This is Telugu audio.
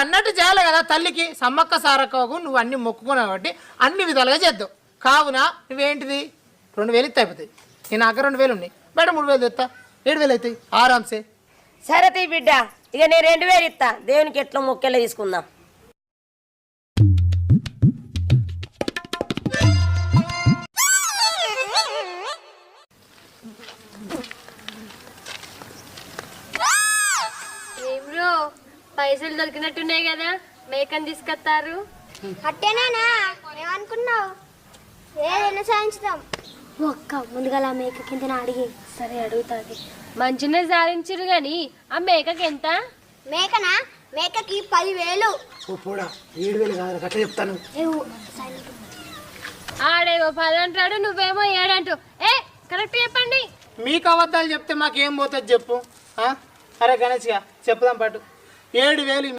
అన్నట్టు చేయాలి కదా తల్లికి సమ్మక్క సారక్కకు నువ్వు అన్ని మొక్కుకున్నావు కాబట్టి అన్ని విధాలుగా చేద్దావు కావున నువ్వేంటిది 2000 ఇస్తే అయిపోతాయి నేను అక్కడ 2000 ఉన్నాయి బయట 3000 తెస్తా 7000 అవుతాయి ఆరాంసే సరే తీ బిడ్డ ఇక నేను 2000 ఇస్తా దేవునికి ఎట్లా మొక్కేలా తీసుకుందాం ఏమ్రో పైసలు దొరికినట్టున్నాయి కదా మేకని తీసుకొస్తారు అట్టేనా ఏమనుకున్నావు ఏదైనా సాధించుదాం ఒక్క ముందుగా మేక కింద అడిగి సరే అడుగుతాది మంచినే సాధించరు గాని ఆ మేకకి ఎంత మేకనా మేకకి 10,000 పోడా 7000 కాదు కట్ట చెప్తాను ఆడేమో 10 అంటాడు నువ్వేమో 7 అంటావు కరెక్ట్ చెప్పండి మీకు అబద్ధాలు చెప్తే మాకేం పోతుంది చెప్పు అరే గణేష్గా చెప్దాం పాటు 7000